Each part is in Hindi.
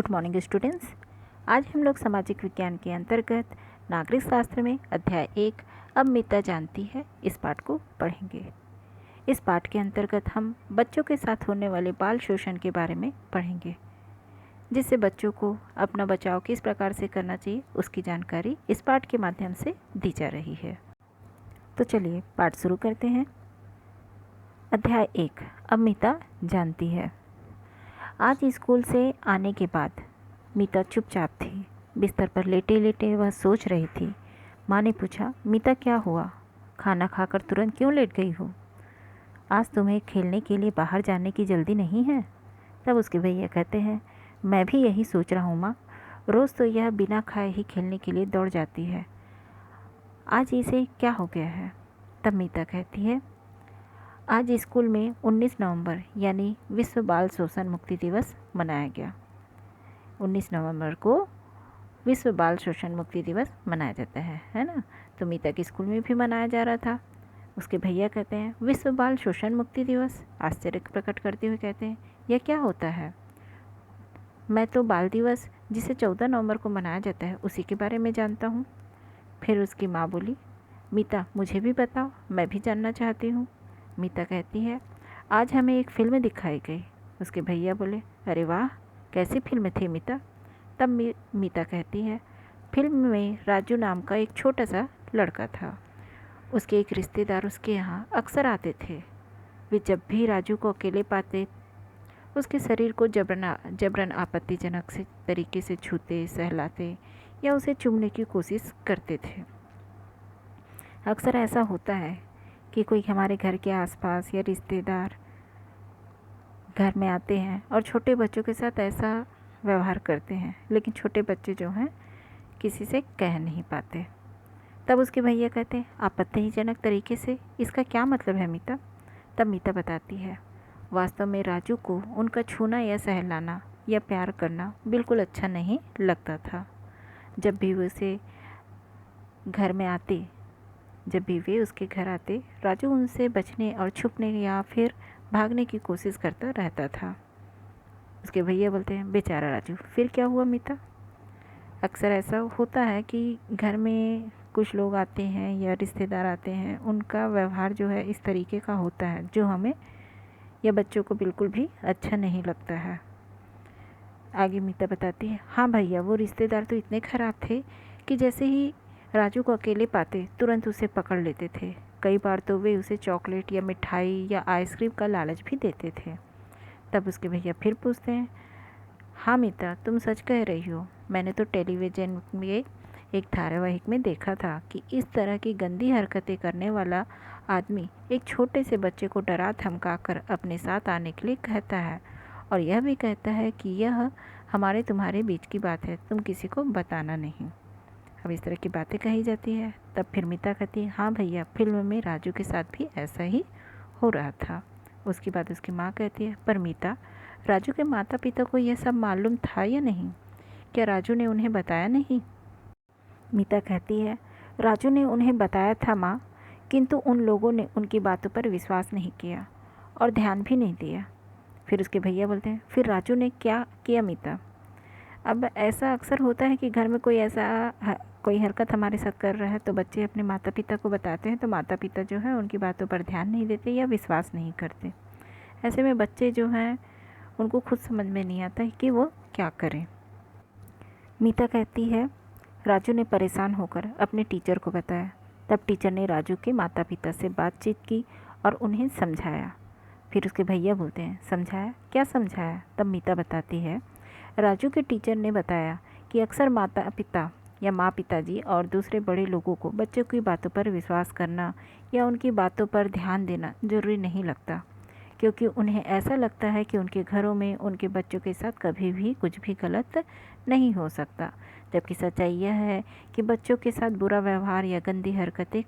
Good morning students. आज हम लोग सामाजिक विज्ञान के अंतर्गत नागरिक शास्त्र में अध्याय 1 अब मीता जानती है इस पाठ को पढ़ेंगे। इस पाठ के अंतर्गत हम बच्चों के साथ होने वाले बाल शोषण के बारे में पढ़ेंगे, जिससे बच्चों को अपना बचाव किस प्रकार से करना चाहिए उसकी जानकारी इस पाठ के माध्यम से दी जा रही है। तो चलिए पाठ शुरू करते हैं। अध्याय 1 अब मीता जानती है। आज स्कूल से आने के बाद मीता चुपचाप थी। बिस्तर पर लेटे लेटे वह सोच रही थी। माँ ने पूछा, मीता क्या हुआ? खाना खाकर तुरंत क्यों लेट गई हो? आज तुम्हें खेलने के लिए बाहर जाने की जल्दी नहीं है? तब उसके भैया कहते हैं, मैं भी यही सोच रहा हूँ माँ, रोज़ तो यह बिना खाए ही खेलने के लिए दौड़ जाती है, आज इसे क्या हो गया है? तब मीता कहती है, आज स्कूल में 19 नवंबर यानी विश्व बाल शोषण मुक्ति दिवस मनाया गया। 19 नवंबर को विश्व बाल शोषण मुक्ति दिवस मनाया जाता है ना? तो मीता के स्कूल में भी मनाया जा रहा था। उसके भैया कहते हैं, विश्व बाल शोषण मुक्ति दिवस? आश्चर्य प्रकट करते हुए कहते हैं, यह क्या होता है? मैं तो बाल दिवस जिसे 14 नवंबर को मनाया जाता है उसी के बारे में जानता हूँ। फिर उसकी माँ बोली, मीता मुझे भी बताओ, मैं भी जानना चाहती हूँ। मीता कहती है, आज हमें एक फ़िल्म दिखाई गई। उसके भैया बोले, अरे वाह, कैसी फिल्म थी मीता? तब मीता कहती है, फिल्म में राजू नाम का एक छोटा सा लड़का था। उसके एक रिश्तेदार उसके यहाँ अक्सर आते थे। वे जब भी राजू को अकेले पाते उसके शरीर को जबरन आपत्तिजनक से तरीके से छूते, सहलाते या उसे चूमने की कोशिश करते थे। अक्सर ऐसा होता है कि कोई हमारे घर के आसपास या रिश्तेदार घर में आते हैं और छोटे बच्चों के साथ ऐसा व्यवहार करते हैं, लेकिन छोटे बच्चे जो हैं किसी से कह नहीं पाते। तब उसके भैया कहते हैं, आपत्तिजनक तरीके से, इसका क्या मतलब है मीता? तब मीता बताती है, वास्तव में राजू को उनका छूना या सहलाना या प्यार करना बिल्कुल अच्छा नहीं लगता था। जब भी वे उसके घर आते, राजू उनसे बचने और छुपने या फिर भागने की कोशिश करता रहता था। उसके भैया बोलते हैं, बेचारा राजू, फिर क्या हुआ मीता? अक्सर ऐसा होता है कि घर में कुछ लोग आते हैं या रिश्तेदार आते हैं, उनका व्यवहार जो है इस तरीके का होता है जो हमें या बच्चों को बिल्कुल भी अच्छा नहीं लगता है। आगे मीता बताती है, हाँ भैया, वो रिश्तेदार तो इतने ख़राब थे कि जैसे ही राजू को अकेले पाते तुरंत उसे पकड़ लेते थे। कई बार तो वे उसे चॉकलेट या मिठाई या आइसक्रीम का लालच भी देते थे। तब उसके भैया फिर पूछते हैं, हाँ मीता, तुम सच कह रही हो। मैंने तो टेलीविज़न में एक धारावाहिक में देखा था कि इस तरह की गंदी हरकतें करने वाला आदमी एक छोटे से बच्चे को डरा धमका कर अपने साथ आने के लिए कहता है और यह भी कहता है कि यह हमारे तुम्हारे बीच की बात है, तुम किसी को बताना नहीं। अब इस तरह की बातें कही जाती है। तब फिर मीता कहती है, हाँ भैया, फिल्म में राजू के साथ भी ऐसा ही हो रहा था। उसके बाद उसकी माँ कहती है, पर मीता, राजू के माता पिता को यह सब मालूम था या नहीं? क्या राजू ने उन्हें बताया नहीं? मीता कहती है, राजू ने उन्हें बताया था माँ, किंतु उन लोगों ने उनकी बातों पर विश्वास नहीं किया और ध्यान भी नहीं दिया। फिर उसके भैया बोलते हैं, फिर राजू ने क्या किया मीता? अब ऐसा अक्सर होता है कि घर में कोई हरकत हमारे साथ कर रहा है तो बच्चे अपने माता पिता को बताते हैं, तो माता पिता जो है उनकी बातों पर ध्यान नहीं देते या विश्वास नहीं करते। ऐसे में बच्चे जो हैं उनको खुद समझ में नहीं आता है कि वो क्या करें। मीता कहती है, राजू ने परेशान होकर अपने टीचर को बताया। तब टीचर ने राजू के माता पिता से बातचीत की और उन्हें समझाया। फिर उसके भैया बोलते हैं, समझाया? क्या समझाया? तब मीता बताती है, राजू के टीचर ने बताया कि अक्सर माता पिता या माँ पिताजी और दूसरे बड़े लोगों को बच्चों की बातों पर विश्वास करना या उनकी बातों पर ध्यान देना ज़रूरी नहीं लगता, क्योंकि उन्हें ऐसा लगता है कि उनके घरों में उनके बच्चों के साथ कभी भी कुछ भी गलत नहीं हो सकता, जबकि सच्चाई यह है कि बच्चों के साथ बुरा व्यवहार या गंदी हरकतें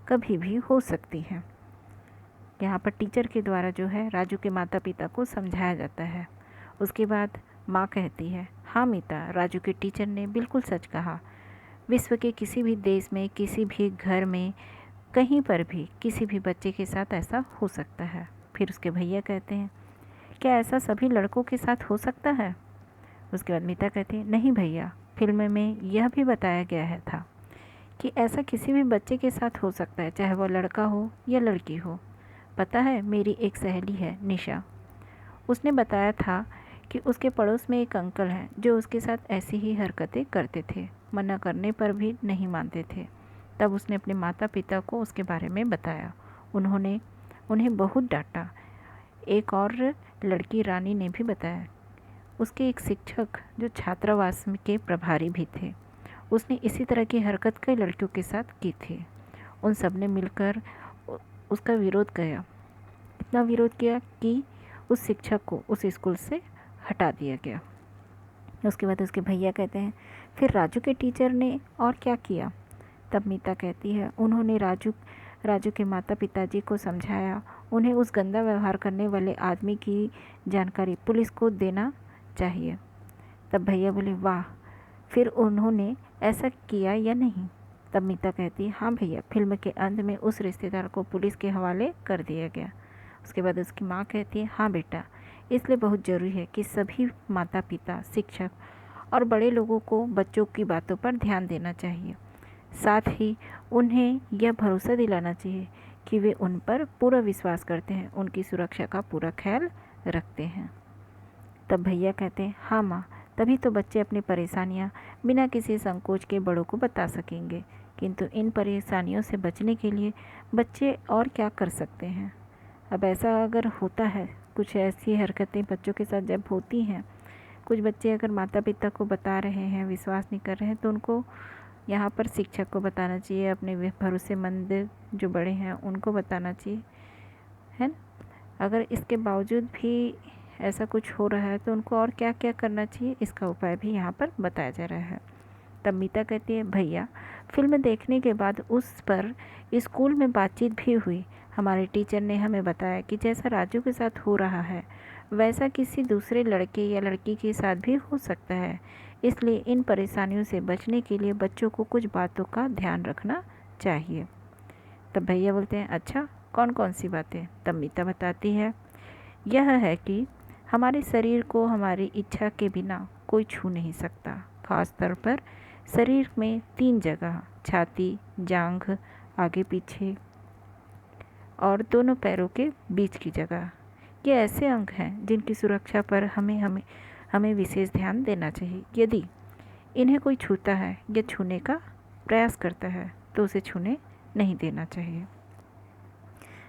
कभी भी हो सकती हैं। यहाँ पर टीचर के द्वारा जो है राजू के माता पिता को समझाया जाता है। उसके बाद माँ कहती है, हाँ मीता, राजू के टीचर ने बिल्कुल सच कहा। विश्व के किसी भी देश में, किसी भी घर में, कहीं पर भी किसी भी बच्चे के साथ ऐसा हो सकता है। फिर उसके भैया कहते हैं, क्या ऐसा सभी लड़कों के साथ हो सकता है? उसके बाद मीता कहती है, नहीं भैया, फिल्म में यह भी बताया गया है था कि ऐसा किसी भी बच्चे के साथ हो सकता है, चाहे वह लड़का हो या लड़की हो। पता है, मेरी एक सहेली है निशा, उसने बताया था कि उसके पड़ोस में एक अंकल हैं जो उसके साथ ऐसी ही हरकतें करते थे, मना करने पर भी नहीं मानते थे। तब उसने अपने माता पिता को उसके बारे में बताया। उन्होंने उन्हें बहुत डांटा। एक और लड़की रानी ने भी बताया। उसके एक शिक्षक जो छात्रावास के प्रभारी भी थे, उसने इसी तरह की हरकत कई लड़कियों के साथ की थी। उन सब ने मिलकर उसका विरोध किया, इतना विरोध किया कि उस शिक्षक को उस स्कूल से हटा दिया गया। उसके बाद उसके भैया कहते हैं, फिर राजू के टीचर ने और क्या किया? तब मीता कहती है, उन्होंने राजू के माता पिताजी को समझाया, उन्हें उस गंदा व्यवहार करने वाले आदमी की जानकारी पुलिस को देना चाहिए। तब भैया बोले, वाह, फिर उन्होंने ऐसा किया या नहीं? तब मीता कहती है, हाँ भैया, फिल्म के अंत में उस रिश्तेदार को पुलिस के हवाले कर दिया गया। उसके बाद उसकी माँ कहती है, हाँ बेटा, इसलिए बहुत ज़रूरी है कि सभी माता पिता, शिक्षक और बड़े लोगों को बच्चों की बातों पर ध्यान देना चाहिए। साथ ही उन्हें यह भरोसा दिलाना चाहिए कि वे उन पर पूरा विश्वास करते हैं, उनकी सुरक्षा का पूरा ख्याल रखते हैं। तब भैया कहते हैं, हाँ माँ, तभी तो बच्चे अपनी परेशानियाँ बिना किसी संकोच के बड़ों को बता सकेंगे। किंतु इन परेशानियों से बचने के लिए बच्चे और क्या कर सकते हैं? अब ऐसा अगर होता है, कुछ ऐसी हरकतें बच्चों के साथ जब होती हैं, कुछ बच्चे अगर माता पिता को बता रहे हैं, विश्वास नहीं कर रहे हैं, तो उनको यहाँ पर शिक्षक को बताना चाहिए, अपने भरोसेमंद जो बड़े हैं उनको बताना चाहिए, है ना। अगर इसके बावजूद भी ऐसा कुछ हो रहा है तो उनको और क्या क्या करना चाहिए, इसका उपाय भी यहाँ पर बताया जा रहा है। तब मीता कहती है, भैया, फिल्म देखने के बाद उस पर स्कूल में बातचीत भी हुई। हमारे टीचर ने हमें बताया कि जैसा राजू के साथ हो रहा है वैसा किसी दूसरे लड़के या लड़की के साथ भी हो सकता है। इसलिए इन परेशानियों से बचने के लिए बच्चों को कुछ बातों का ध्यान रखना चाहिए। तब भैया बोलते हैं, अच्छा, कौन कौन सी बातें? तब मीता बताती है, यह है कि हमारे शरीर को हमारी इच्छा के बिना कोई छू नहीं सकता, खास तौर पर शरीर में 3 जगह, छाती, जांघ, आगे पीछे और दोनों पैरों के बीच की जगह। ये ऐसे अंग हैं जिनकी सुरक्षा पर हमें विशेष ध्यान देना चाहिए। यदि इन्हें कोई छूता है या छूने का प्रयास करता है तो उसे छूने नहीं देना चाहिए।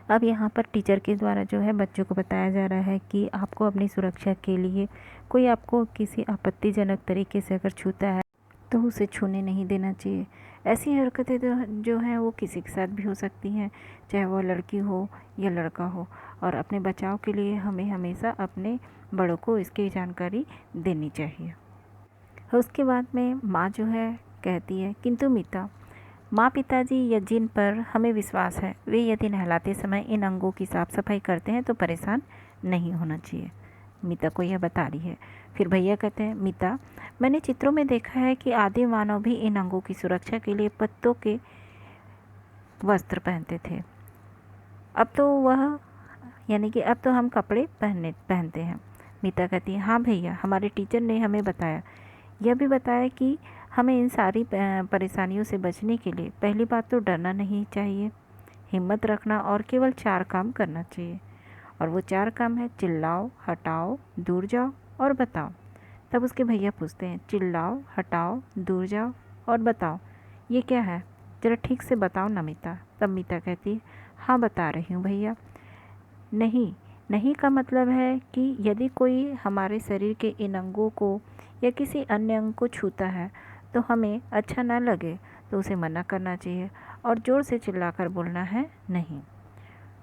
अब यहाँ पर टीचर के द्वारा जो है बच्चों को बताया जा रहा है कि आपको अपनी सुरक्षा के लिए कोई आपको किसी आपत्तिजनक तरीके से अगर छूता है तो उसे छूने नहीं देना चाहिए। ऐसी हरकतें जो हैं वो किसी के साथ भी हो सकती हैं, चाहे वह लड़की हो या लड़का हो, और अपने बचाव के लिए हमें हमेशा अपने बड़ों को इसकी जानकारी देनी चाहिए। उसके बाद में माँ जो है कहती है, किंतु मीता, माँ पिताजी या जिन पर हमें विश्वास है वे यदि नहलाते समय इन अंगों की साफ़ सफाई करते हैं तो परेशान नहीं होना चाहिए। मीता को यह बता रही है। फिर भैया कहते हैं, मीता, मैंने चित्रों में देखा है कि आदि मानव भी इन अंगों की सुरक्षा के लिए पत्तों के वस्त्र पहनते थे। अब तो हम कपड़े पहनते हैं। मीता कहती है, हाँ भैया, हमारे टीचर ने हमें बताया, यह भी बताया कि हमें इन सारी परेशानियों से बचने के लिए पहली बात तो डरना नहीं चाहिए, हिम्मत रखना और केवल 4 काम करना चाहिए। और वो 4 काम है, चिल्लाओ, हटाओ, दूर जाओ और बताओ। तब उसके भैया पूछते हैं, चिल्लाओ, हटाओ, दूर जाओ और बताओ, ये क्या है? ज़रा ठीक से बताओ ना मीता। तब मीता कहती है, हाँ बता रही हूँ भैया। नहीं का मतलब है कि यदि कोई हमारे शरीर के इन अंगों को या किसी अन्य अंग को छूता है तो हमें अच्छा ना लगे तो उसे मना करना चाहिए और ज़ोर से चिल्लाकर बोलना है नहीं।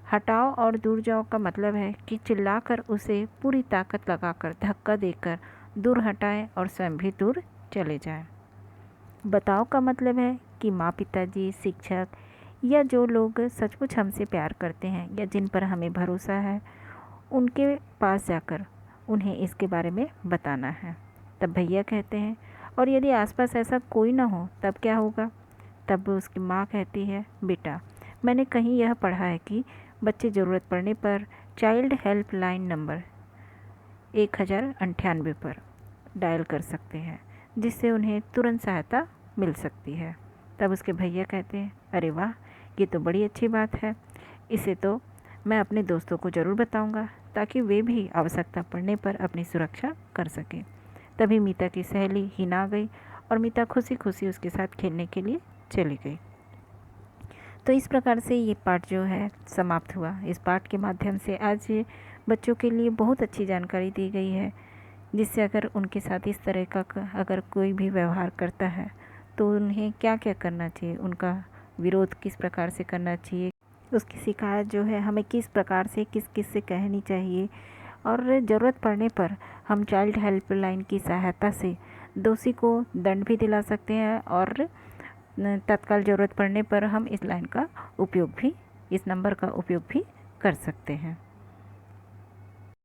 हटाओ और दूर जाओ का मतलब है कि चिल्लाकर उसे पूरी ताकत लगाकर धक्का देकर दूर हटाएं और स्वयं भी दूर चले जाएं। बताओ का मतलब है कि माँ पिताजी, शिक्षक या जो लोग सचमुच हमसे प्यार करते हैं या जिन पर हमें भरोसा है उनके पास जाकर उन्हें इसके बारे में बताना है। तब भैया कहते हैं, और यदि आसपास ऐसा कोई ना हो तब क्या होगा? तब उसकी माँ कहती है, बेटा, मैंने कहीं यह पढ़ा है कि बच्चे ज़रूरत पड़ने पर चाइल्ड हेल्पलाइन नंबर 1098 पर डायल कर सकते हैं, जिससे उन्हें तुरंत सहायता मिल सकती है। तब उसके भैया कहते हैं, अरे वाह, ये तो बड़ी अच्छी बात है, इसे तो मैं अपने दोस्तों को ज़रूर बताऊंगा ताकि वे भी आवश्यकता पड़ने पर अपनी सुरक्षा कर सकें। तभी मीता की सहेली हिना आ गई और मीता खुशी खुशी उसके साथ खेलने के लिए चली गई। तो इस प्रकार से ये पाठ जो है समाप्त हुआ। इस पाठ के माध्यम से आज बच्चों के लिए बहुत अच्छी जानकारी दी गई है, जिससे अगर उनके साथ इस तरह का अगर कोई भी व्यवहार करता है तो उन्हें क्या क्या करना चाहिए, उनका विरोध किस प्रकार से करना चाहिए, उसकी शिकायत जो है हमें किस प्रकार से किस किस से कहनी चाहिए, और ज़रूरत पड़ने पर हम चाइल्ड हेल्पलाइन की सहायता से दोषी को दंड भी दिला सकते हैं, और तत्काल ज़रूरत पड़ने पर हम इस लाइन का उपयोग भी, इस नंबर का उपयोग भी कर सकते हैं।